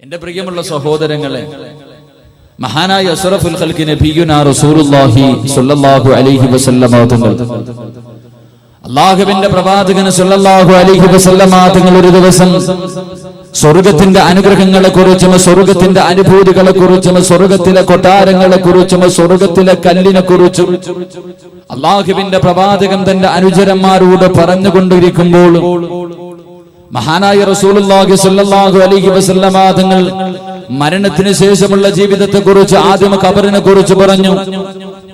എന്റെ പ്രിയമുള്ള സഹോദരങ്ങളെ, മഹാനായ അസ്റഫുൽ ഖൽഖി നബിയുനാ റസൂലുള്ളാഹി സ്വല്ലല്ലാഹു അലൈഹി വസല്ലമ തങ്ങൾ, അല്ലാഹുവിന്റെ പ്രവാചകൻ സ്വല്ലല്ലാഹു അലൈഹി വസല്ലമ തങ്ങൾ ഒരു ദിവസം സ്വർഗ്ഗത്തിന്റെ അനുഗ്രഹങ്ങളെ കുറിച്ചും സ്വർഗ്ഗത്തിന്റെ അനുഭൂതികളെ കുറിച്ചും സ്വർഗ്ഗത്തിലെ കൊട്ടാരങ്ങളെ കുറിച്ചും സ്വർഗ്ഗത്തിലെ കല്ലിനെ കുറിച്ചും അല്ലാഹുവിന്റെ പ്രവാചകൻ തന്റെ അനുചരന്മാരോട് പറഞ്ഞുകൊണ്ടിരിക്കുമ്പോൾ മഹാനായ റസൂലുള്ളാഹി സ്വല്ലല്ലാഹു അലൈഹി വസല്ലമ തങ്ങൾ മരണത്തിന് ശേഷമുള്ള ജീവിതത്തെ കുറിച്ച് ആദ്യം ഖബറിനെ കുറിച്ച് പറഞ്ഞു,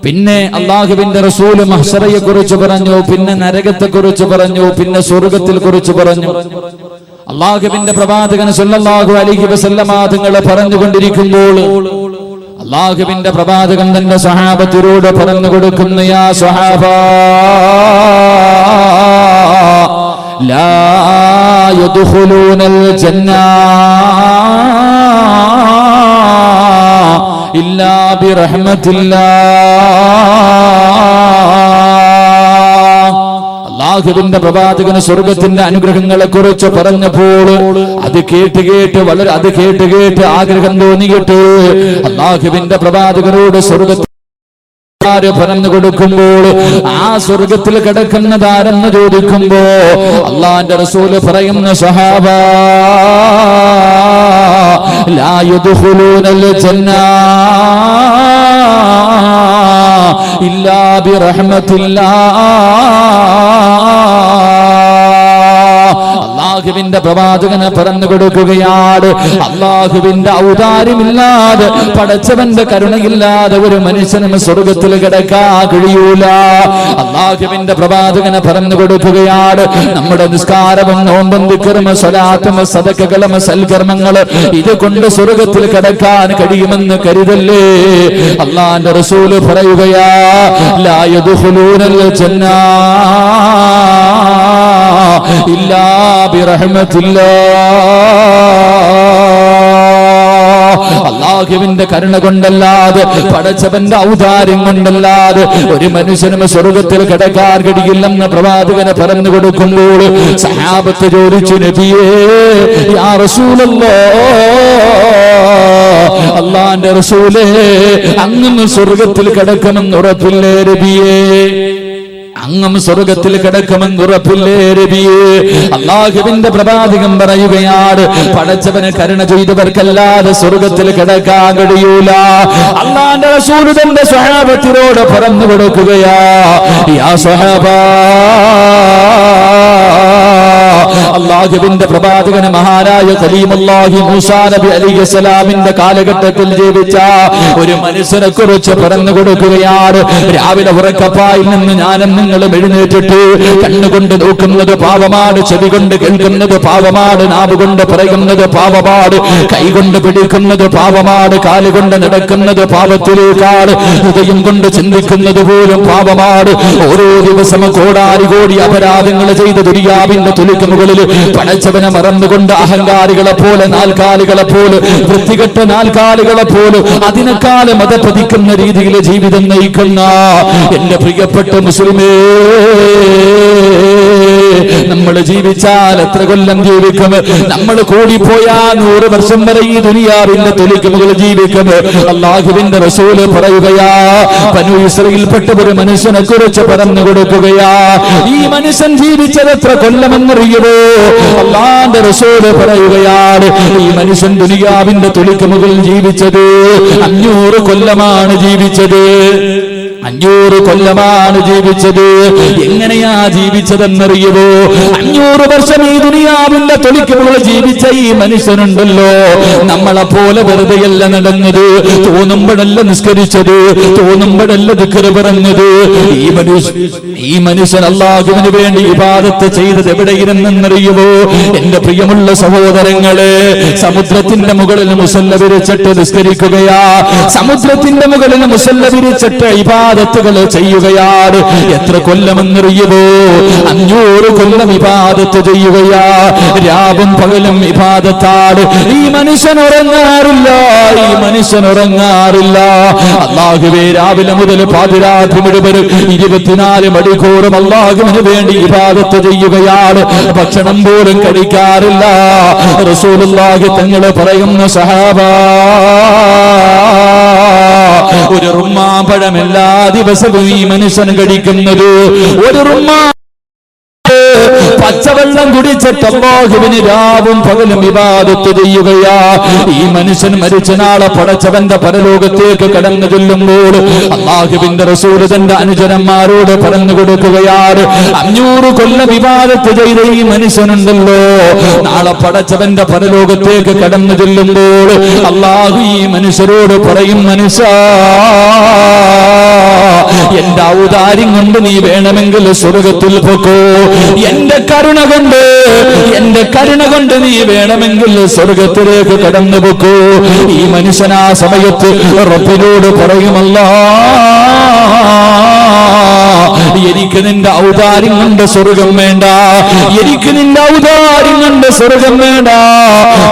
പിന്നെ അല്ലാഹുവിന്റെ റസൂൽ മഹ്ശറയെ കുറിച്ച് പറഞ്ഞു, പിന്നെ നരകത്തെ കുറിച്ച് പറഞ്ഞു, പിന്നെ സ്വർഗ്ഗത്തെ കുറിച്ച് പറഞ്ഞു. അല്ലാഹുവിന്റെ പ്രവാചകൻ സ്വല്ലല്ലാഹു അലൈഹി വസല്ലമ തങ്ങൾ പറഞ്ഞുകൊണ്ടിരിക്കുമ്പോൾ അല്ലാഹുവിന്റെ പ്രവാചകൻ തന്റെ സ്വഹാബത്തിനോട് പറഞ്ഞു കൊടുക്കുന്നു, യാ സ്വഹാബാ ലാ യദ്ഖുലൂനൽ ജന്ന ഇല്ലാ ബിറഹ്മത്തില്ലാഹ്. അല്ലാഹുവിന്റെ പ്രവാചകന് സ്വർഗ്ഗത്തിന്റെ അനുഗ്രഹങ്ങളെ കുറിച്ച് പറഞ്ഞപ്പോൾ അത് കേട്ട് ആഗ്രഹം തോന്നിയിട്ട് അല്ലാഹുവിന്റെ പ്രവാചകനോട് സ്വർഗ്ഗത്തിൽ പറഞ്ഞു കൊടുക്കുമ്പോൾ ആ സ്വർഗ്ഗത്തിൽ കിടക്കുന്നതാരെന്ന് ചോദിക്കുമ്പോ അല്ലാഹുവിന്റെ റസൂൽ പറയുന്ന സ്വഹാബാ ലാ യദ്ഖുലൂനൽ ജന്ന ഇല്ലാ ബിറഹ്മത്തില്ലാഹ്. അല്ലാഹുവിന്റെ പ്രവാചകനെ പറഞ്ഞു കൊടുക്കുകയാണ്, അല്ലാഹുവിന്റെ ഔദാര്യമില്ലാതെ പടച്ചവന്റെ കരുണയില്ലാതെ ഒരു മനുഷ്യനും സ്വർഗ്ഗത്തിൽ കിടക്കാൻ കഴിയൂല. അല്ലാഹുവിന്റെ പ്രവാചകനെ പറഞ്ഞു കൊടുക്കുകയാണ്, നമ്മുടെ നിസ്കാരവും നോമ്പും ദിക്റും സ്വലാത്തും സദഖകളും സൽക്കർമ്മങ്ങളും ഇത് കൊണ്ട് സ്വർഗ്ഗത്തിൽ കിടക്കാൻ കഴിയുമെന്ന് കരുതല്ലേ. അല്ലാഹുവിന്റെ റസൂൽ പറയുകയാ, ലാ യദ്ഖുലൂനൽ ജന്ന ഇല്ലാ ബിറഹ്മത്തില്ലാഹ്. അല്ലാഹുവിന്റെ കരുണ കൊണ്ടല്ലാതെ പടച്ചവന്റെ ഔദാര്യം കൊണ്ടല്ലാതെ ഒരു മനുഷ്യനും സ്വർഗ്ഗത്തിൽ കിടക്കാൻ കഴിയില്ലെന്ന് പ്രവാചകനെ പറഞ്ഞു കൊടുക്കുമ്പോൾ സഹാബത്ത് ചോദിച്ചു, നബിയേ യാ റസൂലല്ലാഹ്, അല്ലാഹുവിന്റെ റസൂലേ അങ്ങ് സ്വർഗ്ഗത്തിൽ കിടക്കുമെന്ന് ഉറപ്പില്ലേ നബിയേ? അങ്ങും സ്വർഗ്ഗത്തിൽ കിടക്കുമെന്ന് ഉറപ്പില്ലേ നബിയേ? അല്ലാഹുവിന്റെ പ്രവാചകൻ പറയുകയാണ്, പടച്ചവനെ കരുണ ചെയ്തവർക്കല്ലാതെ സ്വർഗ്ഗത്തിൽ കിടക്കാൻ കഴിയൂല. അല്ലാഹുവിന്റെ റസൂൽ തന്റെ സ്വഹാബത്തിനോട് പറഞ്ഞു കൊടുക്കുകയാ, യാ സ്വഹാബാ, അല്ലാഹുവിന്റെ പ്രവാചകൻ മഹാനായ കലീമുല്ലാഹി മൂസാ നബി അലൈഹിസ്സലാമിന്റെ കാലഘട്ടത്തിൽ ജീവിച്ച ഒരു മനുഷ്യനെ കുറിച്ച് പറഞ്ഞു കൊടുക്കുകയാണ്. രാവിലെ ഉറക്കപ്പായിൽ നിന്ന് ഞാനും നിങ്ങളും എഴുന്നേറ്റിട്ട് കണ്ണുകൊണ്ട് നോക്കുന്നത് പാപമാണ്, ചെവി കൊണ്ട് കേൾക്കുന്നത് പാപമാണ്, നാവ് കൊണ്ട് പറയുന്നത് പാപമാണ്, കൈ കൊണ്ട് പിടിക്കുന്നത് പാപമാണ്, കാലുകൊണ്ട് നടക്കുന്നത് പാപത്തിലേക്കാണ്, ഹൃദയം കൊണ്ട് ചിന്തിക്കുന്നത് പോലും പാപമാണ്. ഓരോ ദിവസം കോടാരി കോടി അപരാധങ്ങൾ ചെയ്ത ദുനിയാവിന്റെ തുലിക്ക് മുകളിൽ പടച്ചവനെ മറന്നുകൊണ്ട് അഹങ്കാരികളെ പോലെ, നാൽക്കാലികളെ പോലെ, വൃത്തികെട്ട നാൽക്കാലികളെ പോലെ അതിനേക്കാളും മതപതിക്കുന്ന രീതിയിൽ ജീവിതം നയിക്കുന്ന എന്റെ പ്രിയപ്പെട്ട മുസ്ലിമേ, നമ്മൾ ജീവിച്ചാൽ എത്ര കൊല്ലം ജീവിക്കും? നമ്മൾ കൂടിപ്പോയാ 100 വർഷം വരെ ഈ ദുനിയാവിന്റെ തൊലിക്ക് മുകളിൽ ജീവിക്കും. അല്ലാഹുവിന്റെ റസൂല് പറയുകയാ, ബനൂ ഇസ്രായേൽപ്പെട്ട ഒരു മനുഷ്യനെ കുറിച്ച് പറഞ്ഞു കൊടുക്കുകയാ, ഈ മനുഷ്യൻ ജീവിച്ചത് എത്ര കൊല്ലമെന്നറിയുമോ? അല്ലാഹുവിന്റെ റസൂല് പറയുകയാണ്, ഈ മനുഷ്യൻ ദുനിയാവിന്റെ തൊലിക്ക് മുകളിൽ ജീവിച്ചത് 500 കൊല്ലമാണ് ജീവിച്ചത്. 500 കൊല്ലമാണ് ജീവിച്ചത്. എങ്ങനെയാ ജീവിച്ചതെന്നറിയുമോ? 500 വർഷം ഈ ദുനിയാവിന്റെ തൊലിക്ക് മുകളിൽ ജീവിച്ച ഈ മനുഷ്യനുണ്ടല്ലോ, നമ്മളെ പോലെ വെറുതെയല്ല നടന്നത്, തോന്നുമ്പോഴല്ല നിസ്കരിച്ചത്, തോന്നുമ്പോഴല്ല ദിക്ർ പറഞ്ഞത്. ഈ മനുഷ്യൻ അല്ലാഹുവിന് വേണ്ടി ഇബാദത്ത് ചെയ്തത് എവിടെയിരുന്നെന്നറിയുമോ? എന്റെ പ്രിയമുള്ള സഹോദരങ്ങളെ, സമുദ്രത്തിന്റെ മുകളിൽ മുസല്ല വിരിച്ചിട്ട് നിസ്കരിക്കുകയാ, സമുദ്രത്തിന്റെ മുകളിൽ മുസല്ല വിരിച്ചിട്ട് ഇബാദത്ത് ഇബാദത്തുകൾ ചെയ്യുകയാണ്. എത്ര കൊല്ലമെന്നറിയുമോ? 500 കൊല്ലം ഇബാദത്ത് ചെയ്യുകയാ. രാവും പകലും ഇബാദത്താണ്. ഈ മനുഷ്യൻ ഉറങ്ങാറില്ല, ഈ മനുഷ്യൻ ഉറങ്ങാറില്ല. അല്ലാഹുവേ, രാവിലെ മുതൽ പാതിരാത്രി മുഴുവൻ 24 മണിക്കൂറും അല്ലാഹുവിന് വേണ്ടി ഇബാദത്ത് ചെയ്യുകയാണ്. ഭക്ഷണം പോലും കഴിക്കാറില്ല. റസൂലുള്ളാഹി തങ്ങൾ പറയുന്ന സഹാബ, ഒരു റുമ്മാമ്പഴം എല്ലാ ദിവസവും ഈ മനുഷ്യൻ കഴിക്കുന്നത്. ഒരു പച്ചവെള്ളം കുടിച്ചിട്ട് അല്ലാഹുവിന് രാവും പകലും ഇബാദത്ത് ചെയ്യുകയാ. ഈ മനുഷ്യൻ മരിച്ച നാളെ പടച്ചവന്റെ പരലോകത്തേക്ക് കടന്നു ചെല്ലുമ്പോൾ അല്ലാഹുവിന്റെ റസൂൽ തന്റെ അനുചരന്മാരോട് പറഞ്ഞു കൊടുക്കുകയാണ്, 500 കൊല്ലം ഇബാദത്ത് ചെയ്ത ഈ മനുഷ്യനുണ്ടല്ലോ, നാളെ പടച്ചവന്റെ പരലോകത്തേക്ക് കടന്നു ചെല്ലുമ്പോൾ അല്ലാഹു ഈ മനുഷ്യരോട് പറയും, മനുഷ്യ, എന്റെ ഔദാര്യം കൊണ്ട് നീ വേണമെങ്കിൽ സ്വർഗത്തിൽ പൊക്കോ. എന്റെ കരുണ കൊണ്ട് നീ വേണമെങ്കിൽ സ്വർഗത്തിലേക്ക് കടന്നു പൊക്കോ. ഈ മനുഷ്യൻ ആ സമയത്ത് റബ്ബിനോട് പറയുമല്ലാ, എനിക്ക് നിന്റെ ഔദാര്യം കൊണ്ട് സ്വർഗം വേണ്ട, എനിക്ക് നിന്റെ ഔദാര്യം കൊണ്ട് സ്വർഗം വേണ്ട.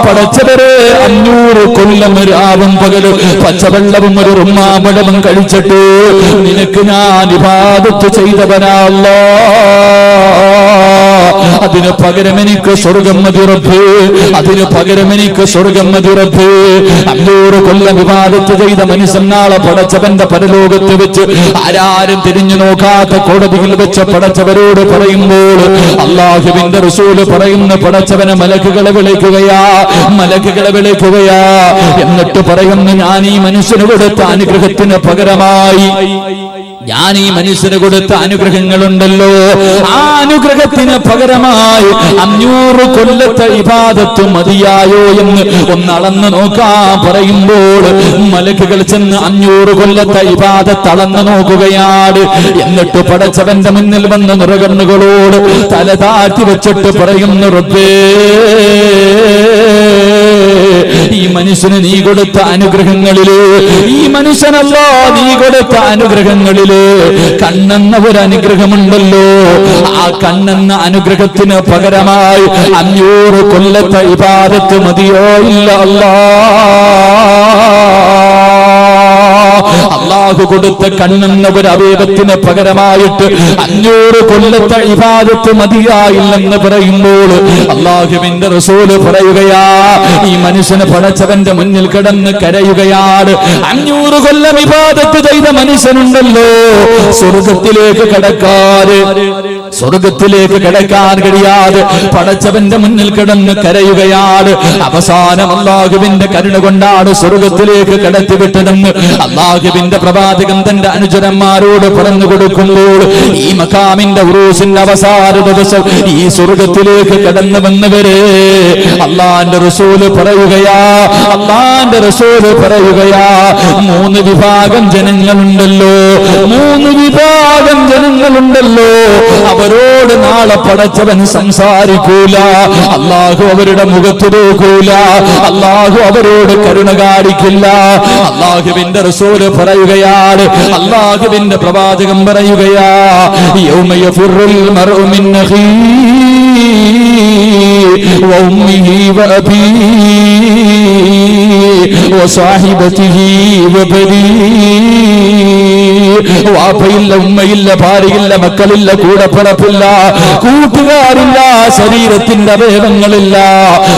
പടച്ചവരെ, 500 കൊല്ലം രാവും പകലും പച്ചവെള്ളവും ഒരു റുമ്മാമ്പഴവും കഴിച്ചിട്ട് നിനക്ക് ഞാൻ ഇബാദത്ത് ചെയ്തവനല്ലോ, അതിന് പകരം എനിക്ക് സ്വർഗം മതി റബ്ബേ, അതിന് പകരം എനിക്ക് സ്വർഗം മതി റബ്ബേ. 500 കൊല്ലം ഇബാദത്ത് ചെയ്ത മനുഷ്യൻ നാളെ പടച്ചവന്റെ പരലോകത്ത് വെച്ച് ആരാരും തിരിഞ്ഞു നോക്കാത്ത കോടതിയിൽ വെച്ച് പടച്ചവരോട് പറയുമ്പോൾ അല്ലാഹുവിന്റെ റസൂല് പറയുന്ന, പടച്ചവനെ മലക്കുകളെ വിളിക്കുകയാ, മലക്കുകളെ വിളിക്കുകയാ. എന്നിട്ട് പറയുന്നു, ഞാൻ ഈ മനുഷ്യന് കൊടുത്ത അനുഗ്രഹത്തിന് പകരമായി, ഞാൻ ഈ മനുഷ്യന് കൊടുത്ത അനുഗ്രഹങ്ങളുണ്ടല്ലോ, ആ അനുഗ്രഹത്തിന് പകരമായി 500 കൊല്ലത്തെ ഇബാദത്ത് മതിയായോ എന്ന് ഒന്നളന്ന് നോക്കാൻ പറയുമ്പോൾ മലക്കുകൾ ചെന്ന് 500 കൊല്ലത്തെ ഇബാദത്ത് അളന്ന് നോക്കുകയാണ്. എന്നിട്ട് പടച്ചവന്റെ മുന്നിൽ വന്ന നിറകണ്ണുകളോട് തല താഴ്ത്തി വെച്ചിട്ട് പറയുന്നു, റബ്ബേ, ഈ മനുഷ്യന് നീ കൊടുത്ത അനുഗ്രഹങ്ങളില്, ഈ മനുഷ്യനല്ല നീ കൊടുത്ത അനുഗ്രഹങ്ങളില് കണ്ണെന്ന ഒരു അനുഗ്രഹമുണ്ടല്ലോ, ആ കണ്ണെന്ന അനുഗ്രഹത്തിന് പകരമായി 500 കൊല്ലത്തെ ഇബാദത്ത് മതിയോ? ഇല്ല അല്ലാ, അല്ലാഹു കൊടുത്ത കണ്ണെന്ന ഒരു അവയവത്തിന് പകരമായിട്ട് 500 കൊല്ലത്തെ ഇബാദത്ത് മതിയായില്ലെന്ന് പറയുമ്പോൾ അല്ലാഹുവിന്റെ റസൂല് പറയുകയാ, ഈ മനുഷ്യന് പടച്ചവന്റെ മുന്നിൽ കിടന്ന് കരയുകയാണ്. 500 കൊല്ലം ഇബാദത്ത് ചെയ്ത മനുഷ്യനുണ്ടല്ലോ, സ്വർഗത്തിലേക്ക് കടക്കാൻ കഴിയാതെ പടച്ചവന്റെ മുന്നിൽ കിടന്ന് കരയുകയാണ്. അവസാനം അല്ലാഹുവിന്റെ കരുണ കൊണ്ടാണ് സ്വർഗത്തിലേക്ക് കടത്തിവിട്ടതെന്ന് അല്ലാഹുവിന്റെ പ്രവാചകൻ തന്റെ അനുചരന്മാരോട് പറഞ്ഞു കൊടുക്കുമ്പോൾ ഈ മഖാമിന്റെ ഉറൂസിന്റെ അവസാന ദിവസം ഈ സ്വർഗത്തിലേക്ക് കടന്നു വന്നവരെ അല്ലാഹുവിന്റെ റസൂല് പറയുകയാ, 3 വിഭാഗം ജനങ്ങളുണ്ടല്ലോ, 3 വിഭാഗം ജനങ്ങളുണ്ടല്ലോ, അവരോട് നാളെ പടച്ചവൻ സംസാരിക്കൂല, അല്ലാഹു അവരുടെ മുഖത്ത് നോക്കൂല, അല്ലാഹു അവരോട് കരുണ കാണിക്കില്ല. അല്ലാഹുവിന്റെ റസൂല് പറയുകയാണ്, അല്ലാഹുവിന്റെ പ്രവാചകൻ പറയുകയാ, യൗമ യഫിറുൽ മർഉ മിൻ അഖീഹി വ ഉമ്മിഹി വ അബീഹി വ സാഹിബതിഹി വ ബനീഹി. വാപ്പയില്ല, ഉമ്മയില്ല, ഭാര്യയില്ല, മക്കളില്ല, കൂടപ്പിറപ്പില്ല, കൂട്ടുകാരില്ല, ശരീരത്തിന്റെ അവയവങ്ങളില്ല,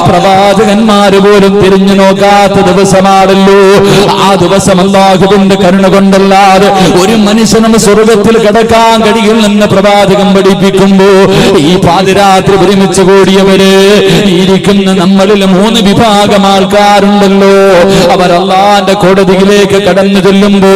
പ്രവാചകന്മാര് പോലും തിരിഞ്ഞു നോക്കാത്ത ദിവസമാണല്ലോ. ആ ദിവസം അല്ലാഹുവിന്റെ കരുണ കൊണ്ടല്ലാതെ ഒരു മനുഷ്യനും സ്വർഗത്തിൽ കടക്കാൻ കഴിയില്ലെന്ന് പ്രവാചകൻ പഠിപ്പിക്കുമ്പോ ഈ പാതിരാത്രി ഒരുമിച്ച് കൂടിയവര് ഇരിക്കുന്ന നമ്മളിൽ 3 വിഭാഗം ആൾക്കാരുണ്ടല്ലോ, അവർ അല്ലാഹുവിന്റെ കോടതിയിലേക്ക് കടന്നു ചെല്ലുമ്പോ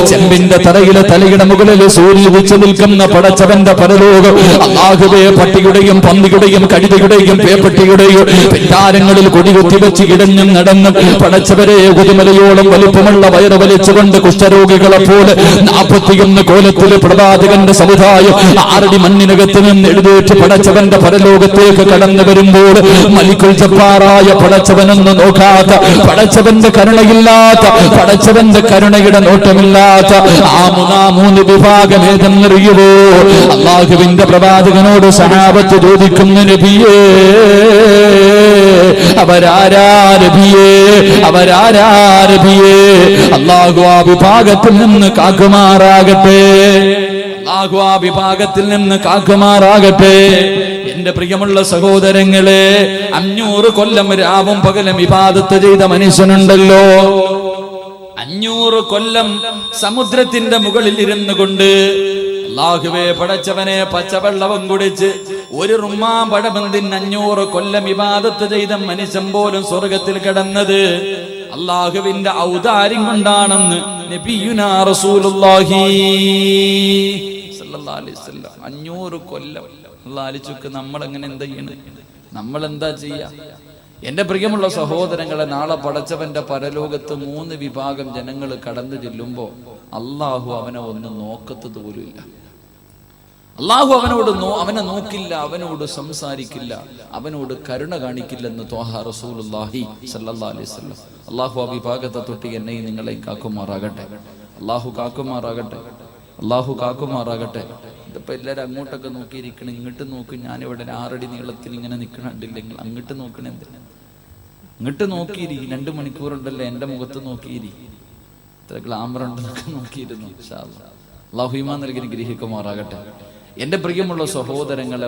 ചെമ്പിന്റെ തറയിലെ തലയുടെ മുകളിൽ സൂര്യ ഉദിച്ചു നിൽക്കുന്ന പടച്ചവന്റെ പരലോകം അല്ലാഹുവേ, പട്ടിയുടെയും പന്നിയുടെയും കഴുതയുടെയും പേപ്പട്ടിയുടെയും പിന്നാരങ്ങളിൽ കൊടികുത്തി വെച്ച് ഇടഞ്ഞും നടന്നും പടച്ചവരെ കുതിമലയോളം വലിപ്പമുള്ള വയറ് വലിച്ചുകൊണ്ട് കുഷ്ഠരോഗികളെ പോലെ 41 കോലത്തിലെ പ്രവാചകന്റെ സമുദായം 6 അടി മണ്ണിനകത്ത് നിന്ന് എഴുന്നേറ്റ് പടച്ചവന്റെ പരലോകത്തേക്ക് കടന്നു വരുമ്പോൾ മലിക്കുൽ ജബ്ബാറായ പടച്ചവനൊന്നും നോക്കാത്ത, പടച്ചവന്റെ കരുണയില്ലാത്ത, പടച്ചവന്റെ കരുണയുടെ നോട്ടമില്ലാത്ത ആ മൂന്ന് വിഭാഗം ഏതെന്നറിയുമോ? അല്ലാഹുവിന്റെ പ്രവാചകനോട് സഹാബത്ത് ചോദിക്കുന്നു, നബിയേ അവരാരാ നബിയേ, അവരാരാ നബിയേ? അല്ലാഹു ആ വിഭാഗത്തിൽ നിന്ന് കാക്കുമാറാകട്ടെ, അല്ലാഹു ആ വിഭാഗത്തിൽ നിന്ന് കാക്കുമാറാകട്ടെ. എന്റെ പ്രിയമുള്ള സഹോദരങ്ങളെ, 500 കൊല്ലം രാവും പകലും ഇബാദത്ത് ചെയ്ത മനുഷ്യനുണ്ടല്ലോ. 500 കൊല്ലം സമുദ്രത്തിന്റെ മുകളിൽ ഇരുന്നു കൊണ്ട് അല്ലാഹുവേ പടച്ചവനെ പച്ചവെള്ളവും കുടിച്ച് ഒരു റുമ്മാൻ പഴബന്തിന് 500 കൊല്ലം ഇബാദത്ത് ചെയ്ത മനുഷ്യൻ പോലും സ്വർഗത്തിൽ കിടന്നത് അല്ലാഹുവിന്റെ ഔദാര്യം കൊണ്ടാണെന്ന് നബിയുനാ റസൂലുള്ളാഹി സ്വല്ലല്ലാഹു അലൈഹി വസല്ലം. 500 കൊല്ലം ആലോചിക്ക്, നമ്മളെങ്ങനെ എന്താ ചെയ്യണം? നമ്മൾ എന്താ ചെയ്യാ? എന്റെ പ്രിയമുള്ള സഹോദരങ്ങളെ, നാളെ പടച്ചവന്റെ പരലോകത്ത് 3 വിഭാഗം ജനങ്ങൾ കടന്നു ചെല്ലുമ്പോ അള്ളാഹു അവനെ ഒന്നും നോക്കത്തത് പോലുമില്ല. അള്ളാഹു അവനെ നോക്കില്ല, അവനോട് സംസാരിക്കില്ല, അവനോട് കരുണ കാണിക്കില്ലെന്ന് ത്വാഹ റസൂലുള്ളാഹി സ്വല്ലല്ലാഹു അലൈഹി വസല്ലം. അള്ളാഹു ആ വിഭാഗത്തെ തൊട്ട് എന്നെയും നിങ്ങളെയും കാക്കുമാറാകട്ടെ. അള്ളാഹു കാക്കുമാറാകട്ടെ, അള്ളാഹു കാക്കുമാറാകട്ടെ. ഇതിപ്പോ എല്ലാവരും അങ്ങോട്ടൊക്കെ നോക്കിയിരിക്കണം, ഇങ്ങോട്ട് നോക്കും. ഞാനിവിടെ 6 അടി നീളത്തിൽ ഇങ്ങനെ നിൽക്കണില്ലെങ്കിൽ അങ്ങോട്ട് നോക്കണെന്തിനാ? ഇങ്ങോട്ട് നോക്കിയിരി, 2 മണിക്കൂറുണ്ടല്ലോ എന്റെ മുഖത്ത് നോക്കിയിരി, ഇത്ര ഗ്ലാമർ ഉണ്ടെന്നൊക്കെ നോക്കിയിരുന്നു. അല്ലാഹു ഈമാൻ നൽകി ഗ്രഹിക്കുമാറാകട്ടെ. എന്റെ പ്രിയമുള്ള സഹോദരങ്ങളെ,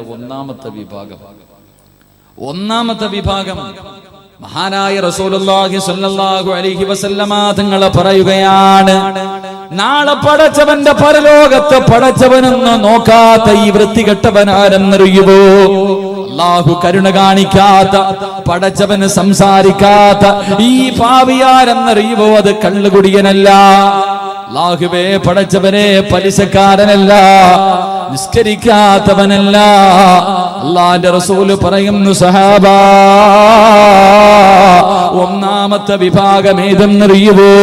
ഒന്നാമത്തെ വിഭാഗം മഹാനായ റസൂലുള്ളാഹി സ്വല്ലല്ലാഹു അലൈഹി വസല്ലമ തങ്ങൾ പറയുകയാണ്, നാളെ പടച്ചവന്റെ പരലോകത്ത് പടച്ചവനൊന്നും നോക്കാത്ത ഈ വൃത്തികെട്ടവനാരെന്നറിയുമോ? അല്ലാഹു കരുണ കാണിക്കാത്ത, പടച്ചവന് സംസാരിക്കാത്ത ഈ പാവിയാരെന്നറിയുമോ? അത് കള്ളുകുടിയനല്ല, അല്ലാഹുവേ പടച്ചവനെ പലിശക്കാരനല്ല, നിസ്കരിക്കാത്തവനല്ല. അല്ലാഹുവിന്റെ റസൂല് പറയുന്നു, സഹാബാ ഒന്നാമത്തെ വിഭാഗം ഏതെന്നറിയുവോ?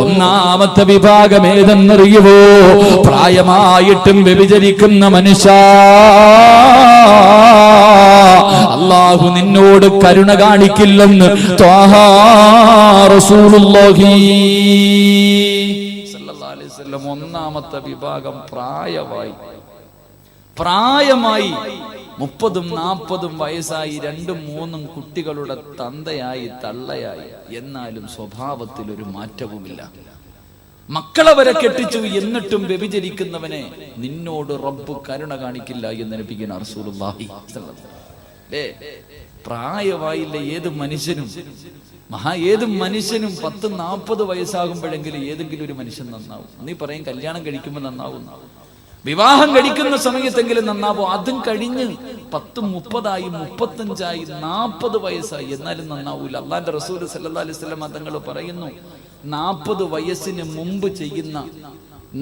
ഒന്നാമത്തെ വിഭാഗം ഏതെന്നറിയുവോ? പ്രായമായിട്ടും വ്യഭിചരിക്കുന്ന മനുഷ്യ, അല്ലാഹു നിന്നോട് കരുണ കാണിക്കില്ലെന്ന് ത്വാഹ റസൂലുള്ളാഹി സ്വല്ലല്ലാഹു അലൈഹി വസല്ലം. ഒന്നാമത്തെ വിഭാഗം പ്രായമായി 30ഉം 40ഉം വയസ്സായി 2ഉം 3ഉം കുട്ടികളുടെ തന്തയായി തള്ളയായി, എന്നാലും സ്വഭാവത്തിൽ ഒരു മാറ്റവുമില്ല. മക്കളെ വരെ കെട്ടിച്ചു, എന്നിട്ടും വ്യഭിചരിക്കുന്നവനെ നിന്നോട് റബ്ബ് കരുണ കാണിക്കില്ല എന്ന് നബിയുനാ റസൂലുള്ളാഹി സ്വല്ലല്ലാഹു അലൈഹി വസല്ലം. പ്രായമായില്ല ഏത് മനുഷ്യനും 10-40 വയസ്സാകുമ്പോഴെങ്കിലും ഏതെങ്കിലും ഒരു മനുഷ്യൻ നന്നാവും. നീ പറയും കല്യാണം കഴിക്കുമ്പോൾ നന്നാവും, വിവാഹം കഴിക്കുന്ന സമയത്തെങ്കിലും നന്നാവോ? അതും കഴിഞ്ഞ് 10, 30 35 40 വയസ്സായി, എന്നാലും നന്നാവൂല. അല്ലാഹുവിന്റെ റസൂൽ സല്ലല്ലാഹു അലൈഹി വസല്ലം തങ്ങൾ പറയുന്നു, 40 വയസ്സിന് മുമ്പ് ചെയ്യുന്ന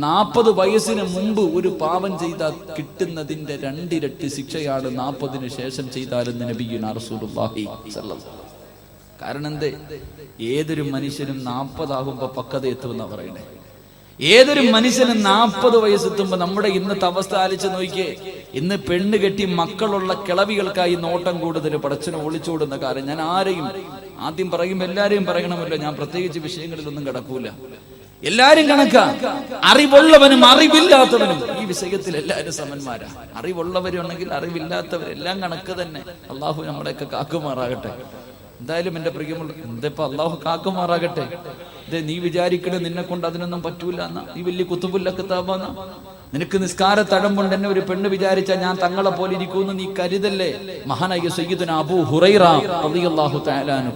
40 വയസ്സിന് മുമ്പ് ഒരു പാപം ചെയ്താൽ കിട്ടുന്നതിന്റെ 2 ഇരട്ടി ശിക്ഷയാണ് 40-ന് ശേഷം ചെയ്താലെന്ന് നബിയുനാ റസൂലുള്ളാഹി സ്വല്ലല്ലാഹു അലൈഹി വസല്ലം. കാരണം എന്തേ? ഏതൊരു മനുഷ്യനും 40 ആകുമ്പോ പക്വത എത്തുമെന്നാ പറയണേ. ഏതൊരു മനുഷ്യനും 40 വയസ്സെത്തുമ്പോ, നമ്മുടെ ഇന്നത്തെ അവസ്ഥ ആലോചിച്ച് നോക്കിയേ. ഇന്ന് പെണ്ണ് കെട്ടി മക്കളുള്ള കിളവികൾക്കായി നോട്ടം കൂടുതൽ, പടച്ചനെ ഒളിച്ചോടുന്ന കാര്യം. ഞാൻ ആരെയും ആദ്യം പറയും, എല്ലാരെയും പറയണമല്ലോ, ഞാൻ പ്രത്യേകിച്ച് വിഷയങ്ങളിലൊന്നും കിടക്കൂല. എല്ലാരും കണക്കാ, അറിവുള്ളവനും അറിവില്ലാത്തവനും ഈ വിഷയത്തിൽ എല്ലാവരും സമന്മാരാ. അറിവുള്ളവരുണ്ടെങ്കിൽ അറിവില്ലാത്തവരെല്ലാം കണക്ക് തന്നെ. അള്ളാഹു നമ്മളെയൊക്കെ കാക്കുമാറാകട്ടെ. എന്തായാലും എന്റെ പ്രിയമുള്ള, എന്തിപ്പോ അള്ളാഹു കാക്കുമാറാകട്ടെ. ഇതേ നീ വിചാരിക്കണേ നിന്നെ കൊണ്ട് അതിനൊന്നും പറ്റൂല എന്നാ, നീ വലിയ കുത്തുബുല്ലൊക്കെ താപാന്ന, നിനക്ക് നിസ്കാര തഴമ്പുണ്ട്, എന്നെ ഒരു പെണ്ണ് വിചാരിച്ച ഞാൻ തങ്ങളെ പോലെ ഇരിക്കുമെന്ന് നീ കരുതല്ലേ. മഹാനായ സയ്യിദുനാ അബൂ ഹുറൈറ റളിയല്ലാഹു തആല അൻഹു,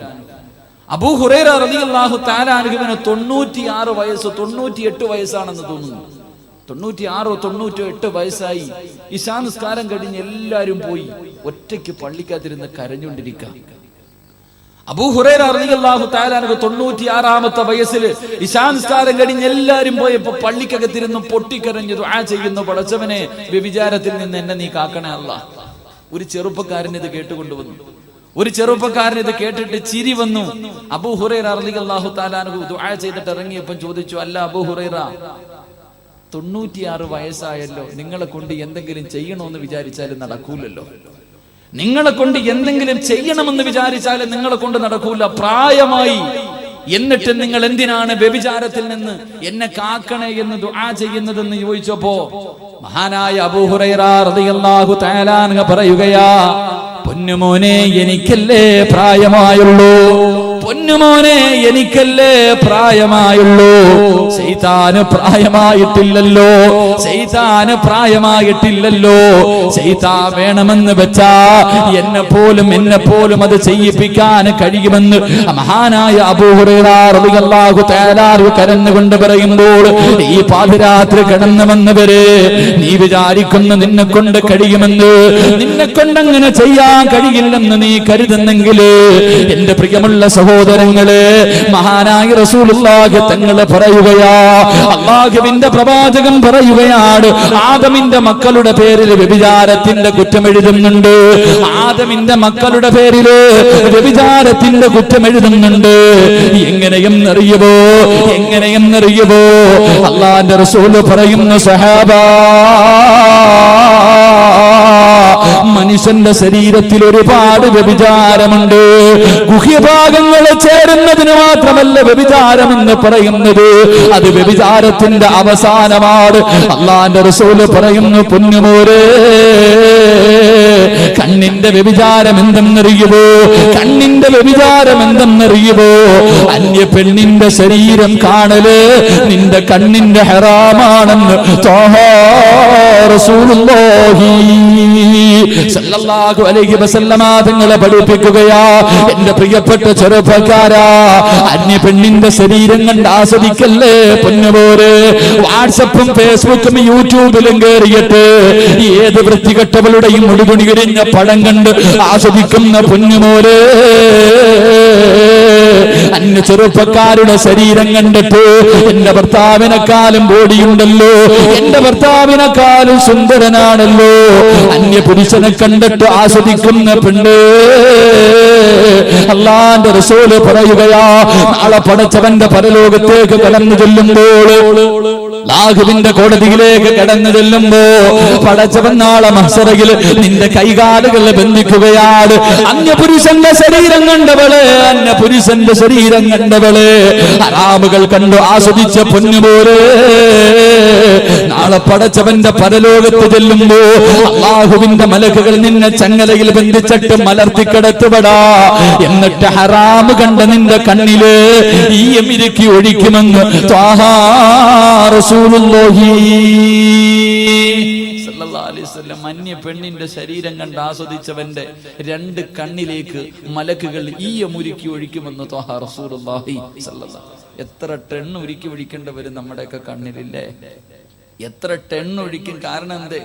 അബൂ ഹുറൈറ റളിയല്ലാഹു തആല അൻഹുവിന് 96 വയസ്സ്, 98 വയസ്സാണെന്ന് തോന്നുന്നു. 96 98 വയസ്സായി. ഇശാ നിസ്കാരം കഴിഞ്ഞ് എല്ലാരും പോയി, ഒറ്റയ്ക്ക് പള്ളിക്കകത്തിരുന്ന് കരഞ്ഞുകൊണ്ടിരിക്കുക. അബൂ ഹുറൈറ റളിയല്ലാഹു തആല അൻഹു 96-ാമത്തെ വയസ്സിൽ ഇശാ നിസ്കാരം കഴിഞ്ഞ് എല്ലാരും പോയപ്പോ പള്ളിക്കകത്തിരുന്ന് പൊട്ടിക്കരഞ്ഞു ദുആ ചെയ്യുന്നു, പടച്ചവനെ വ്യഭിചാരത്തിൽ നിന്ന് എന്നെ നീ കാക്കണേ അല്ലാഹ്. ഒരു ചെറുപ്പക്കാരൻ ഇത് കേട്ടുകൊണ്ടുവന്നു. ഒരു ചെറുപ്പക്കാരൻ ഇത് കേട്ടിട്ട് ചിരി വന്നു. അബൂ ഹുറൈറ റളിയല്ലാഹു തആല അൻഹു ദുആ ചെയ്തിട്ട് ഇറങ്ങിയപ്പോൾ ചോദിച്ചു, അല്ല അബൂ ഹുറൈറ, 96 വയസ്സായല്ലോ, നിങ്ങളെ കൊണ്ട് എന്തെങ്കിലും ചെയ്യണമെന്ന് വിചാരിച്ചാലും നടക്കൂലല്ലോ. നിങ്ങളെ കൊണ്ട് എന്തെങ്കിലും ചെയ്യണമെന്ന് വിചാരിച്ചാലും നിങ്ങളെ കൊണ്ട് നടക്കൂല. പ്രായമായി എന്നിട്ട് നിങ്ങൾ എന്തിനാണ് വ്യഭിചാരത്തിൽ നിന്ന് എന്നെ കാക്കണേ എന്ന് ദുആ ചെയ്യുന്നതെന്ന് ചോദിച്ചപ്പോ മഹാനായ അബൂ ഹുറൈറ റളിയല്ലാഹു തആല അൻഹു പറയുകയാ, പൊന്നുമോനെ എനിക്കല്ലേ പ്രായമായുള്ളൂ, പൊന്നുമോനെ എനിക്കല്ലേ പ്രായമായുള്ളൂ, ശൈത്താന് പ്രായമായിട്ടില്ലല്ലോ, ശൈത്താന് പ്രായമായിട്ടില്ലല്ലോ. ശൈത്താൻ വേണമെന്ന് വെച്ചാ എന്നെ പോലും അത് ചെയ്യിപ്പിക്കാൻ കഴിയുമെന്ന് മഹാനായ അബൂ ഹുറൈറ റളിയല്ലാഹു തആല കരഞ്ഞുകൊണ്ട് പറയുമ്പോൾ, ഈ പാതിരാത്രി കടന്നു വന്നവരെ നീ വിചാരിക്കുന്ന നിന്നെ കൊണ്ട് കഴിയുമെന്ന്, നിന്നെ കൊണ്ട് അങ്ങനെ ചെയ്യാൻ കഴിയില്ലെന്ന് നീ കരുതുന്നെങ്കിൽ എന്റെ പ്രിയമുള്ള സഹോദരങ്ങളെ, മഹാനായ റസൂലുള്ളാഹി തങ്ങളെ പറയുകയാ, അല്ലാഹുവിന്റെ പ്രവാചകൻ പറയുകയാണ്, ആദമിന്റെ മക്കളുടെ പേരിൽ വ്യഭിചാരത്തിന്റെ കുറ്റം എഴുതുന്നുണ്ട്, ആദമിന്റെ മക്കളുടെ പേരില് വ്യഭിചാരത്തിന്റെ കുറ്റം എഴുതുന്നുണ്ട്. എങ്ങനെയെന്നറിയുമോ അല്ലാഹുവിന്റെ റസൂൽ പറയുന്നു, സഹാബാ, മനുഷ്യന്റെ ശരീരത്തിൽ ഒരുപാട് വ്യഭിചാരമുണ്ട്. ഗുഹ്യഭാഗങ്ങൾ ചേരുന്നതിന് മാത്രമല്ല വ്യഭിചാരം എന്ന് പറയുന്നത്, അത് വ്യഭിചാരത്തിന്റെ അവസാനമാണ്. അല്ലാഹുവിന്റെ റസൂല് പറയുന്നു, പൊന്നുമോരെ, കണ്ണിന്റെ വ്യഭിചാരം എന്തെന്നറിയുമോ? കണ്ണിന്റെ വ്യഭിചാരം എന്തെന്നറിയുമോ? അന്യ പെണ്ണിന്റെ ശരീരം കാണല് നിന്റെ കണ്ണിന്റെ ഹറാമാണെന്ന് റസൂലുള്ളാഹി സല്ലല്ലാഹു അലൈഹി വസല്ലമ തങ്ങളെ പഠിപ്പിക്കുകയാ. എന്റെ പ്രിയപ്പെട്ട ചെറുപ്പക്കാരാ, അന്യ പെണ്ണിന്റെ ശരീരം കണ്ട് ആസ്വദിക്കല്ലേ പൊന്നുപോരെ. വാട്സപ്പും ഫേസ്ബുക്കും യൂട്യൂബിലും കയറിയിട്ട് ഏത് വൃത്തികെട്ടവളുടെയും മുടികുണികരിഞ്ഞ പടം കണ്ട് ആസ്വദിക്കുന്ന പൊന്നുമോരെ, അന്യ ചെറുപ്പക്കാരുടെ ശരീരം കണ്ടിട്ട് എന്റെ ഭർത്താവിനെക്കാളും ബോഡിയുണ്ടല്ലോ, എന്റെ ഭർത്താവിനെക്കാളും സുന്ദരനാണല്ലോ, അന്യ പുരുഷനെ കണ്ടിട്ട് ആസ്വദിക്കുന്ന പെണ്ണ്, അല്ലാഹുവിന്റെ റസൂല് പറയുകയാ, നാളെ പടച്ചവന്റെ പരലോകത്തേക്ക് കടന്നു ചെല്ലുമ്പോൾ, അല്ലാഹുവിന്റെ കോടതിയിലേക്ക് കടന്നു ചെല്ലുമ്പോ പടച്ചവൻ നാളെ മഹ്ശറയിൽ നിന്റെ കൈകാലുകൾ ബന്ധിക്കുകയാണ്. അന്യപുരുഷന്റെ ശരീരം കണ്ടവളെ ഹറാമുകൾ കണ്ടു ആസ്വദിച്ച പൊന്നുപോലെ നാളെ പടച്ചവന്റെ പരലോകത്ത് ചെല്ലുമ്പോ അല്ലാഹുവിന്റെ മലക്കുകൾ നിന്നെ ചങ്ങലയിൽ ബന്ധിച്ചിട്ട് മലർത്തിക്കിടത്തുപെടാ. എന്നിട്ട് ഹറാമ് കണ്ട നിന്റെ കണ്ണില് ഈയമിരുക്കി ഒഴിക്കുമെന്ന് ത്വാഹാ റസൂലുള്ളാഹി സല്ലല്ലാഹു അലൈഹി വസല്ലം. അന്യ പെണ്ണിന്റെ ശരീരം കണ്ട് ആസ്വദിച്ചവന്റെ രണ്ട് കണ്ണിലേക്ക് മലക്കുകൾ ഈയമുരുക്കി ഒഴിക്കുമെന്ന് ത്വാഹാ റസൂലുള്ളാഹി സല്ലല്ലാഹു. എത്ര ടെണ്ണ് ഉരുക്കി ഒഴിക്കേണ്ടി വരും നമ്മുടെയൊക്കെ കണ്ണിലില്ലേ? എത്ര ടെണ്ണ് ഒഴിക്കും? കാരണം എന്തേ?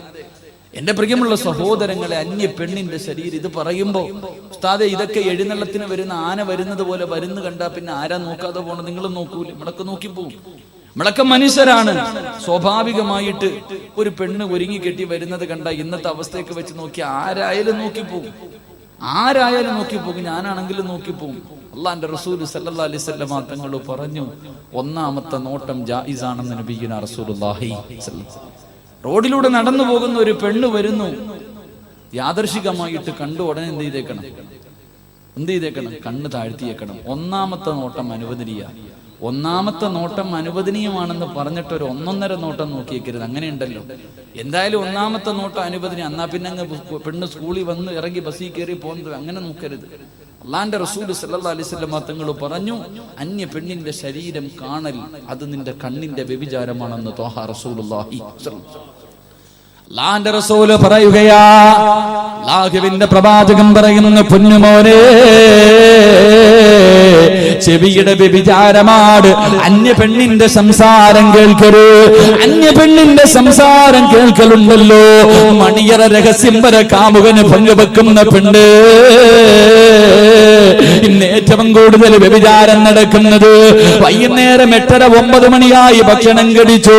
എന്റെ പ്രിയമുള്ള സഹോദരങ്ങളെ, അന്യ പെണ്ണിന്റെ ശരീരം, ഇത് പറയുമ്പോ ഉസ്താദെ ഇതൊക്കെ എഴുന്നള്ളത്തിന് വരുന്ന ആന വരുന്നത് പോലെ വരുന്നു കണ്ടാ പിന്നെ ആരാ നോക്കാതെ പോണം? നിങ്ങൾ നോക്കൂല, നമ്മളൊക്കെ നോക്കിപ്പോവും. നമ്മളൊക്കെ മനുഷ്യരാണ്. സ്വാഭാവികമായിട്ട് ഒരു പെണ്ണ് ഒരുങ്ങി കെട്ടി വരുന്നത് കണ്ട ഇന്നത്തെ അവസ്ഥയൊക്കെ വെച്ച് നോക്കി ആരായാലും നോക്കിപ്പോകും, ഞാനാണെങ്കിലും നോക്കിപ്പോകും. അല്ലാഹുവിന്റെ റസൂൽ സല്ലല്ലാഹു അലൈഹി വസല്ലം തങ്ങൾ പറഞ്ഞു, ഒന്നാമത്തെ നോട്ടം ജായിസാണെന്ന് നബിയുനാ റസൂലുള്ളാഹി സല്ലല്ലാഹു അലൈഹി വസല്ലം. റോഡിലൂടെ നടന്നു പോകുന്ന ഒരു പെണ്ണ് വരുന്നു, യാദർശികമായിട്ട് കണ്ടു ഉടനെ എന്ത് ചെയ്തേക്കണം? കണ്ണ് താഴ്ത്തിയേക്കണം. ഒന്നാമത്തെ നോട്ടം അനുവദനീയമാണെന്ന് പറഞ്ഞിട്ട് ഒരു ഒന്നൊന്നര നോട്ടം നോക്കിയേക്കരുത്. അങ്ങനെയുണ്ടല്ലോ. എന്തായാലും ഒന്നാമത്തെ നോട്ടം അനുവദനീയം, എന്നാ പിന്നെ അങ്ങ് പെണ്ണ് സ്കൂളിൽ വന്ന് ഇറങ്ങി ബസ്സിൽ കയറി പോകുന്നത് അങ്ങനെ നോക്കരുത്. അല്ലാഹുവിന്റെ റസൂൽ സല്ലല്ലാഹു അലൈഹി വസല്ലം തങ്ങൾ പറഞ്ഞു, അന്യ പെണ്ണിന്റെ ശരീരം കാണൽ അത് നിന്റെ കണ്ണിന്റെ വ്യഭിചാരമാണെന്ന് ത്വാഹാ റസൂലുള്ളാഹി സല്ലല്ലാഹു. അല്ലാഹുവിന്റെ റസൂൽ പറയുകയാ, അല്ലാഹുവിന്റെ പ്രവാചകൻ പറയുന്നു, പൊന്നുമോനെ, ചെവിയുടെ വ്യഭിചാരമാണ് അന്യ പെണ്ണിന്റെ സംസാരം കേൾക്കരുത്. അന്യ പെണ്ണിന്റെ സംസാരം കേൾക്കലുണ്ടല്ലോ, മണിയറ രഹസ്യം വരെ കാമുകന് പങ്കുവെക്കുന്ന പെണ്ണ്. ഇന്ന് ഏറ്റവും കൂടുതൽ വ്യഭിചാരം നടക്കുന്നത് വൈകുന്നേരം 8:30-9 മണിയായി ഭക്ഷണം കഴിച്ചു,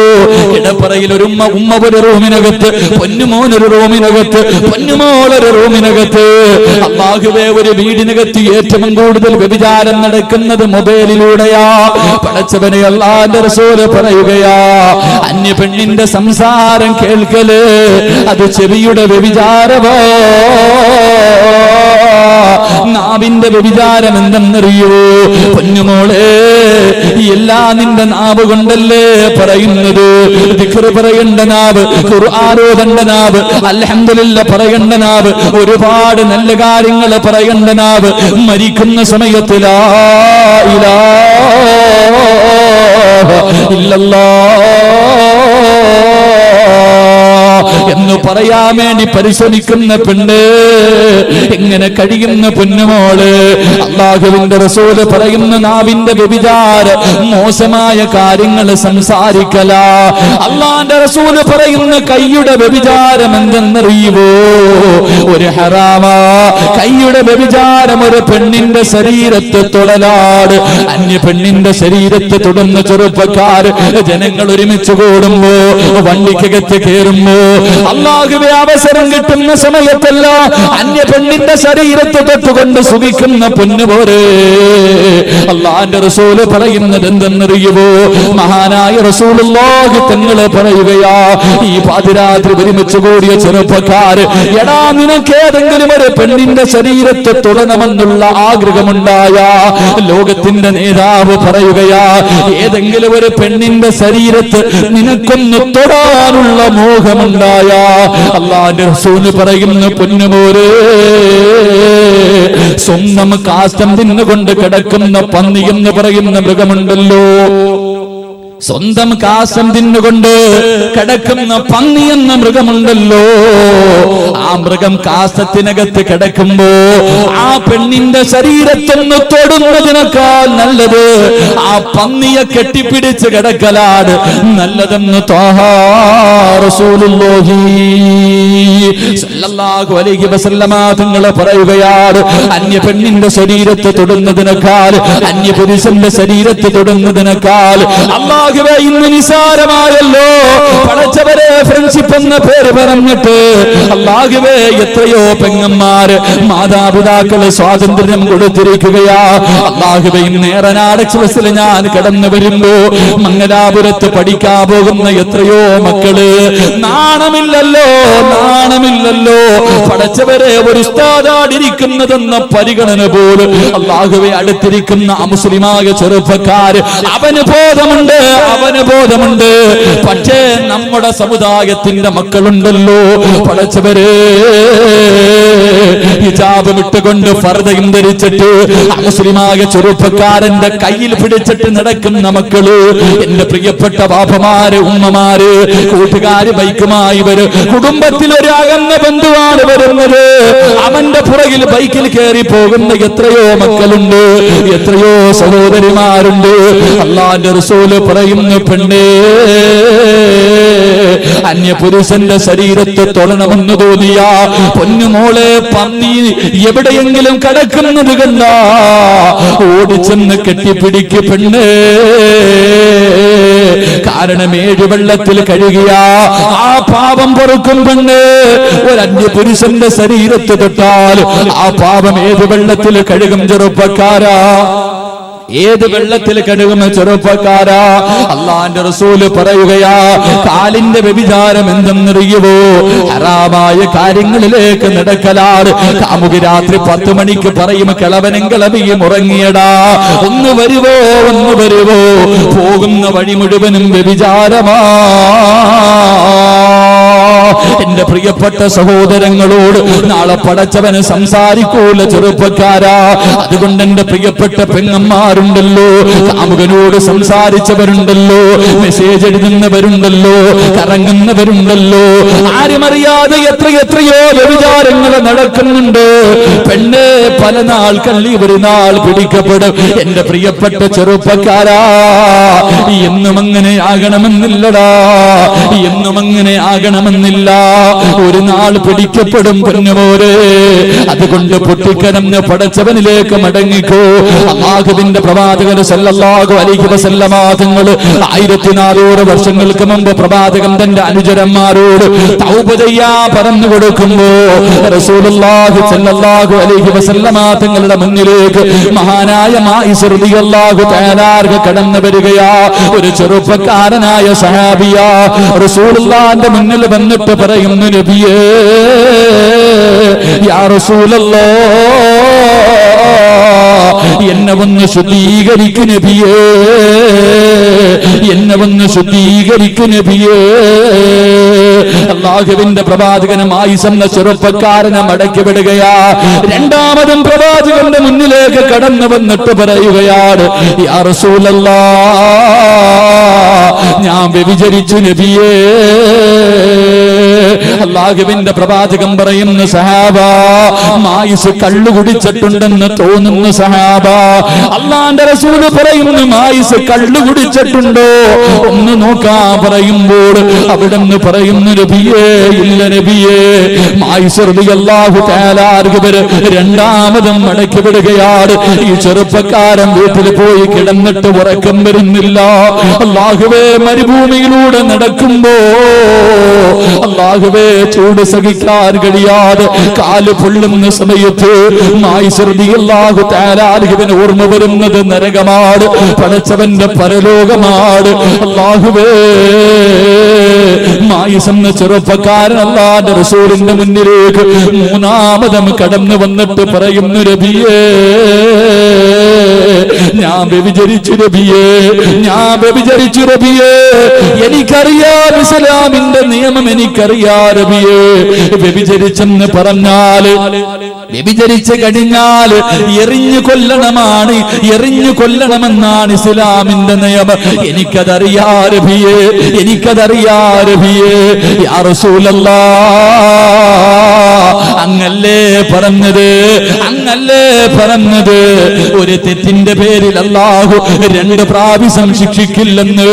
ഇടപ്പറയിൽ ഒരു ഉമ്മ ഒരു റൂമിനകത്ത്, പൊന്നുമോനൊരു റൂമിനകത്ത്, പൊന്നുമോളൊരു റൂമിനകത്ത്. അല്ലാഹുവേ, ഒരു വീടിനകത്ത് ഏറ്റവും കൂടുതൽ വ്യഭിചാരം നടക്കുന്നത് മൊബൈലിലൂടെയാ. പടച്ചവനെ, അല്ലാഹുവിന്റെ റസൂൽ പറയുകയാ, അന്യ പെണ്ണിന്റെ സംസാരം കേൾക്കല് അത് ചെവിയുടെ വ്യഭിചാരമോ. നാവിന്റെ വ്യഭിചാരം എന്തെന്നറിയോ? പൊന്നുമോളെ, എല്ലാ നിന്റെ നാവ് കൊണ്ടല്ലേ പറയുന്നത്. ദിക്ർ പറയേണ്ട നാവ്, ഖുർആൻ ഓതേണ്ട നാവ്, അൽഹംദുലില്ലാഹ് പറയേണ്ട നാവ്, ഒരുപാട് നല്ല കാര്യങ്ങൾ പറയേണ്ട നാവ്. മരിക്കുന്ന സമയത്ത് ലാ ഇലാഹ ഇല്ലല്ലാഹ് എന്ന് പറയാൻ വേണ്ടി പരിശ്രമിക്കുന്ന പെണ്ണ് എങ്ങനെ കഴിയുന്ന പൊന്നുമോള്? അല്ലാഹുവിന്റെ റസൂല് പറയുന്ന നാവിന്റെ വ്യഭിചാര മോശമായ കാര്യങ്ങൾ സംസാരിക്കല. അല്ലാഹുവിന്റെ റസൂല് പറയുന്ന കൈയുടെ വ്യഭിചാരം എന്തെന്നറിയുവോ? ഒരു ഹറാമാ. കൈയുടെ വ്യഭിചാരം ഒരു പെണ്ണിന്റെ ശരീരത്തെ തൊടലാണ്. അന്യ പെണ്ണിന്റെ ശരീരത്തെ തൊടുന്ന ചെറുപ്പക്കാര് ജനങ്ങൾ ഒരുമിച്ച് കൂടുമ്പോ, വണ്ടിക്കകത്ത് കയറുമ്പോ, അല്ലാഹുവേ അവസരം കിട്ടുന്ന സമയത്തല്ല അന്യ പെണ്ണിന്റെ ശരീരത്തെ തൊട്ടുകൊണ്ട് സുഖിക്കുന്ന പൊന്നുപോലെ അല്ലാഹുവിന്റെ റസൂല് പറയുന്നത് എന്തെന്നറിയുവോ? മഹാനായ റസൂലുള്ളാഹി തങ്ങൾ പറയുകയാ, ഈ പാതിരാത്രി ഒരുമിച്ച് കൂടിയ ചെറുപ്പക്കാര്, എടാ നിനക്ക് ഏതെങ്കിലും ഒരു പെണ്ണിന്റെ ശരീരത്തെ തൊടണമെന്നുള്ള ആഗ്രഹമുണ്ടായ, ലോകത്തിന്റെ നേതാവ് പറയുകയാ, ഏതെങ്കിലും ഒരു പെണ്ണിന്റെ ശരീരത്ത് നിനക്കൊന്ന് തൊടാനുള്ള മോഹമുണ്ടായ, അല്ലാഹുവിന്റെ റസൂല് പറയുന്ന പൊന്നുമോരെ, സ്വന്തം കാഷ്ടം തിന്നുകൊണ്ട് കിടക്കുന്ന പന്നി എന്ന് പറയുന്ന മൃഗമുണ്ടല്ലോ, സ്വന്തം കാശം തിന്നുകൊണ്ട് കിടക്കുന്ന പന്നി എന്ന മൃഗമുണ്ടല്ലോ, ആ മൃഗം കാശത്തിനകത്ത് കിടക്കുമ്പോ ആ പെണ്ണിന്റെ ശരീരത്തൊന്ന് തൊടുന്നതിനേക്കാൾ നല്ലത് ആ പന്നിയെ കെട്ടിപ്പിടിച്ച് കിടക്കലാണ് നല്ലതെന്ന് ത്വാഹാ റസൂലുള്ളാഹി സ്വല്ലല്ലാഹു അലൈഹി വസല്ലമ തങ്ങൾ പറയുകയാണ്. അന്യ പെണ്ണിന്റെ ശരീരത്തെ തൊടുന്നതിനേക്കാൾ, അന്യ പുരുഷന്റെ ശരീരത്തെ തൊടുന്നതിനേക്കാൾ അല്ലാഹു ഇന്ന് നിസാരമായല്ലോ. പടച്ചവരെ ഫ്രണ്ട്ഷിപ്പ് എന്ന പേര് പറഞ്ഞിട്ട് അല്ലാഹുവേ എത്രയോ പെങ്ങന്മാര് മാതാപിതാക്കള് സ്വാതന്ത്ര്യം കൊടുത്തിരിക്കുകയാ. അല്ലാഹുവേ ഇന്ന് ഏറനാട് എക്സ്പ്രസിൽ ഞാൻ കടന്നു വരുമ്പോ മംഗലാപുരത്ത് പഠിക്കാൻ പോകുന്ന എത്രയോ മക്കള് നാണമില്ലല്ലോ, നാണമില്ലല്ലോ. പടച്ചവരെ ഒരു ഉസ്താദാടിരിക്കുന്നതെന്ന പരിഗണന പോലും അല്ലാഹുവേ അടുത്തിരിക്കുന്ന അമുസ്ലിമായ ചെറുപ്പക്കാര് അവന് ബോധമുണ്ട്, അവന് ബോധമുണ്ട്. പക്ഷേ നമ്മുടെ സമുദായത്തിന്റെ മക്കളുണ്ടല്ലോ പടച്ചവരെ, ഹിജാബ് വിട്ടുകൊണ്ട് ഫർദയും ധരിച്ചിട്ട് മുസ്ലിമായ ചെറുപ്പക്കാരന്റെ കയ്യിൽ പിടിച്ചിട്ട് നടക്കുന്ന മക്കള്. എന്റെ പ്രിയപ്പെട്ട ബാപ്പമാര്, ഉമ്മമാര്, കൂട്ടുകാര് ബൈക്കുമായി വരും. കുടുംബത്തിൽ ഒരു അകന്ന ബന്ധുവാണ് വരുന്നത്, അവന്റെ പുറകിൽ ബൈക്കിൽ കയറി പോകുന്ന എത്രയോ മക്കളുണ്ട്, എത്രയോ സഹോദരിമാരുണ്ട്. അല്ലാഹുവിന്റെ റസൂല് പറയുന്നു, പെണ്ണേ, അന്യപുരുഷന്റെ ശരീരത്തെ തൊടണമെന്ന് തോന്നിയ പൊന്നുമോളെ, പന്നി എവിടെയെങ്കിലും കിടക്കുന്നത് കണ്ട ഓടിച്ചെന്ന് കെട്ടിപ്പിടിക്ക് പെണ്ണേ. കാരണം 7 വെള്ളത്തിൽ കഴുകിയ ആ പാപം പൊറുക്കും പെണ്ണ്. ഒരു അന്യപുരുഷന്റെ ശരീരത്തെ തൊട്ടാൽ ആ പാപം 7 വെള്ളത്തിൽ കഴുകും ചെറുപ്പക്കാരാ, ഏത് വെള്ളത്തിൽ കഴുകുന്ന ചെറുപ്പക്കാരാ. അല്ലാഹുവിന്റെ റസൂല് പറയുകയാ, കാലിന്റെ വ്യഭിചാരം എന്തെന്നറിയുവോ? ഹറാമായ കാര്യങ്ങളിലേക്ക് നടക്കലാണ്. കാമുകി രാത്രി 10 മണിക്ക് പറയും, കിളവനും കിളവിയും ഉറങ്ങിയടാ, ഒന്ന് വരുവോ, ഒന്ന് വരുവോ. പോകുന്ന വഴി മുഴുവനും വ്യഭിചാരമാ. എന്റെ പ്രിയപ്പെട്ട സഹോദരങ്ങളോട് നാളെ പടച്ചവന് സംസാരിക്കൂല ചെറുപ്പക്കാരാ. അതുകൊണ്ട് എന്റെ പ്രിയപ്പെട്ട പെങ്ങന്മാരുണ്ടല്ലോ, കാമുകനോട് സംസാരിച്ചവരുണ്ടല്ലോ, മെസ്സേജ് എഴുതുന്നവരുണ്ടല്ലോ, കറങ്ങുന്നവരുണ്ടല്ലോ, ആരുമറിയാതെ എത്രയോ വ്യഭിചാരങ്ങൾ നടക്കുന്നുണ്ട്. പെണ്ണ് പല നാൾ കള്ളി ഒരു നാൾ പിടിക്കപ്പെടും. എന്റെ പ്രിയപ്പെട്ട ചെറുപ്പക്കാരാ, എന്നും അങ്ങനെ ആകണമെന്നില്ലടാ, എന്നും അങ്ങനെ ആകണമെന്നില്ല. ഒരു നാൾ പിടിക്കപ്പെടും പൊന്നുമോരെ. അതുകൊണ്ട് പൊട്ടിക്കരഞ്ഞ് പടച്ചവനിലേക്ക് മടങ്ങിക്കോ. അല്ലാഹുവിന്റെ പ്രവാചകൻ സല്ലല്ലാഹു അലൈഹി വസല്ലമ തങ്ങൾ 1400 വർഷങ്ങൾക്ക് മുമ്പ് പ്രവാചകൻ തന്റെ അനുചരന്മാരോട് തൗബ ചെയ്യാ പറഞ്ഞു കൊടുക്കുമ്പോ റസൂലുള്ളാഹി സല്ലല്ലാഹു അലൈഹി വസല്ലമ തങ്ങളുടെ മുന്നിലേക്ക് മഹാനായ മാഇസ് റളിയല്ലാഹു തആല കടന്നു വരികയാ. ഒരു ചെറുപ്പക്കാരനായ സഹാബിയാ റസൂലുള്ളാഹിന്റെ മുന്നിൽ വന്നിട്ട് പറയുന്നു, നബിയേ, യാ റസൂലല്ലാഹ്, എന്നെ ഒന്ന് ശുദ്ധീകരിക്കു നബിയേ, എന്നെ ഒന്ന് ശുദ്ധീകരിക്കു നബിയേ. അല്ലാഹുവിന്റെ പ്രവാചകനുമായി എന്ന ചെറുപ്പക്കാരനെ മടക്കി വിടുകയാ. രണ്ടാമതും പ്രവാചകന്റെ മുന്നിലേക്ക് കടന്നു വന്നിട്ട് പറയുകയാണ്, യാ റസൂലല്ലാഹ്, ഞാൻ വ്യഭിചരിച്ചു നബിയേ. അല്ലാഹുവിന്റെ പ്രവാചകൻ പറയുന്നു, സഹാബ, മായിസ് കള്ളു കുടിച്ചിട്ടുണ്ടെന്ന് തോന്നുന്നു സഹാബ. അല്ലാഹുവിന്റെ റസൂൽ പറയുന്നു, മായിസ് കള്ളു കുടിച്ചിട്ടുണ്ടോ ഒന്ന് നോക്കാൻ പറയുമ്പോൾ അവിടുന്ന് പറയുന്നു, നബിയേ, ഇല്ല നബിയേ. മായിസ് റളിയല്ലാഹു തആല അൻഹു രണ്ടാമതും മടക്കി വിടുകയാണ്. ഈ ചെറുപ്പക്കാരൻ വീട്ടിൽ പോയി കിടന്നിട്ട് ഉറക്കം വരുന്നില്ല. അല്ലാഹുവേ, മരുഭൂമിയിലൂടെ നടക്കുമ്പോ അല്ലാഹുവേ ചൂട് സഹിക്കാൻ കഴിയാതെ കാല് പൊള്ളുന്ന സമയത്ത് മായിസ് റളിയല്ലാഹു തആല അൻഹുവിന് ഓർമ്മ വരുന്നത് നരകമാണ്, പടച്ചവന്റെ പരലോകമാണ്. അല്ലാഹുവേ, മായിസ് എന്ന ചെറുപ്പക്കാരൻ അല്ലാഹുവിന്റെ റസൂലിന്റെ മുന്നിലേക്ക് മൂന്നാമതും കടന്നു വന്നിട്ട് പറയുന്നു, നബിയേ, ഞാൻ വ്യഭിചരിച്ചു നബിയേ, ഞാൻ വ്യഭിചരിച്ചു നബിയേ. എനിക്കറിയാം ഇസ്ലാമിന്റെ നിയമം, എനിക്കറിയാം നബിയേ. വ്യഭിചരിച്ചെന്ന് പറഞ്ഞാല്, വ്യഭിചരിച്ചു കഴിഞ്ഞാൽ എറിഞ്ഞു കൊല്ലണമാണ്, എറിഞ്ഞു കൊല്ലണമെന്നാണ് ഇസ്ലാമിന്റെ നിയമം. എനിക്കതറിയാ നബിയേ, എനിക്കതറിയാ നബിയേ. യാ റസൂലല്ലാഹ്, അങ്ങല്ലേ പറഞ്ഞത്, അങ്ങല്ലേ പറഞ്ഞത്. ഒരു തെറ്റിന്റെ പേരിൽ അല്ലാഹു 2 പ്രാവശ്യം ശിക്ഷിക്കില്ലെന്ന്,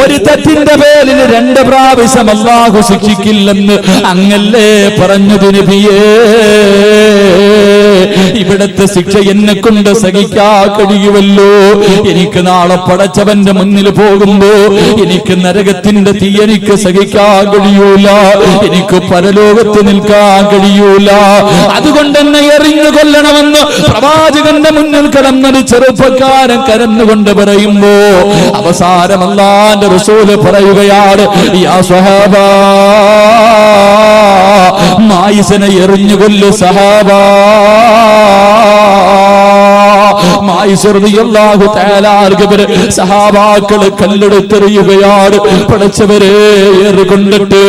ഒരു തെറ്റിന്റെ പേരിൽ 2 പ്രാവശ്യം അല്ലാഹു ശിക്ഷിക്കില്ലെന്ന് അങ്ങല്ലേ പറഞ്ഞത് നബിയേ. ഇവിടത്തെ ശിക്ഷ എന്നെ കൊണ്ട് സഹിക്കാൻ കഴിയുമല്ലോ. എനിക്ക് നാളെ പടച്ചവന്റെ മുന്നിൽ പോകുമ്പോ എനിക്ക് നരകത്തിന്റെ തീ എനിക്ക് സഹിക്കാൻ കഴിയൂല, എനിക്ക് പരലോകത്ത് നിൽക്കാൻ കഴിയൂല. അതുകൊണ്ട് എന്നെ എറിഞ്ഞു കൊല്ലണമെന്ന് പ്രവാചകന്റെ മുന്നിൽ കിടന്നൊരു ചെറുപ്പക്കാരൻ കരന്നുകൊണ്ട് പറയുമ്പോ അവസാനം അല്ലാഹുവിന്റെ റസൂല് പറയുകയാണ്, യാ സ്വഹാബാ, മായിസിനെ എറിഞ്ഞു കൊല്ലു സഹാബാ. മായിസ് റളിയല്ലാഹു തആല അൻഹു സഹാബാക്കൾ കല്ലെടുത്തെറിയുകയാണ്. പടച്ചവരെ, ഏറിക്കൊണ്ടിട്ട്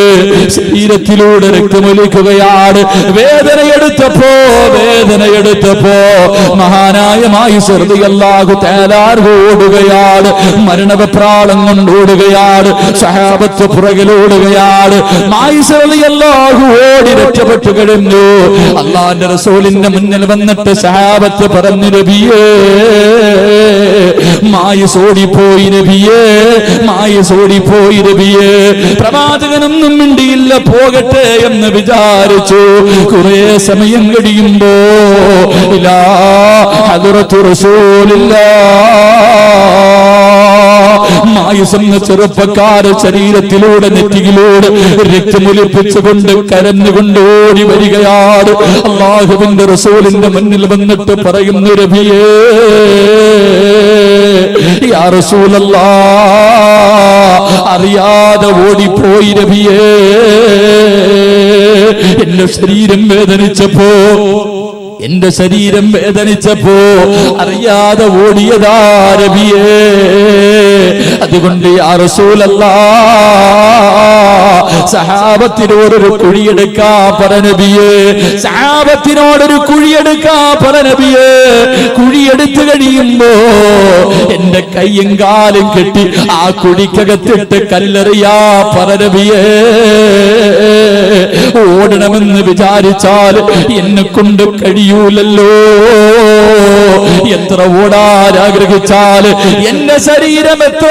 ശരീരത്തിലൂടെ രക്തമൊലിക്കുകയാണ്. വേദനയെടുത്തപ്പോ മഹാനായ മായിസ് റളിയല്ലാഹു തആല അൻഹു ഓടുകയാണ്, മരണവെപ്രാളം കൊണ്ട് ഓടുകയാണ്. സഹാബത്ത് പുറകിലോടുകയാണ്. മായിസ് റളിയല്ലാഹു ഓടി രക്ഷപ്പെട്ടു കഴിഞ്ഞു. അല്ലാഹുവിന്റെ റസൂലിന്റെ മുന്നിൽ വന്നിട്ട് സഹാബത്ത് പറഞ്ഞു, നബിയേ, മായിസ് ഓടിപ്പോയി നബിയേ, മായിസ് ഓടിപ്പോയി നബിയേ. പ്രവാചകനൊന്നും മിണ്ടിയില്ല, പോകട്ടെ എന്ന് വിചാരിച്ചു. കുറെ സമയം കഴിയുമ്പോ ഇലാ ഹദ്റത്തു റസൂലില്ലാഹ്, മായിസ് എന്ന ചെറുപ്പക്കാരൻ ശരീരത്തിലൂടെ നെറ്റിയിലൂടെ രക്തമൊലിപ്പിച്ചുകൊണ്ട് കരഞ്ഞുകൊണ്ട് ഓടി വരികയാണ്. അല്ലാഹുവിന്റെ റസൂലിന്റെ മുന്നിൽ വന്നിട്ട് പറയുന്നു, നബിയേ, യാ റസൂലല്ലാഹ്, അറിയാതെ ഓടിപ്പോയി നബിയേ. എന്റെ ശരീരം വേദനിച്ചപ്പോ, എന്റെ ശരീരം വേദനിച്ചപ്പോ അറിയാതെ ഓടിയതാ നബിയേ. അതുകൊണ്ട് യാ റസൂലല്ലാഹ്, സഹാബത്തിനോടൊരു കുഴിയെടുക്കാ പറ നബിയേ, സഹാബത്തിനോടൊരു കുഴിയെടുക്കാ പറ നബിയേ. കുഴിയെടുത്തു കഴിയുമ്പോ എന്റെ കയ്യും കാലും കെട്ടി ആ കുഴിക്കകത്തിട്ട് കല്ലെറിയാ പറ നബിയേ. ഓടണമെന്ന് വിചാരിച്ചാൽ എന്നെ കൊണ്ട് കഴിയൂലല്ലോ. എത്ര ഓടാൻ ആഗ്രഹിച്ചാൽ എന്റെ ശരീരം എത്ര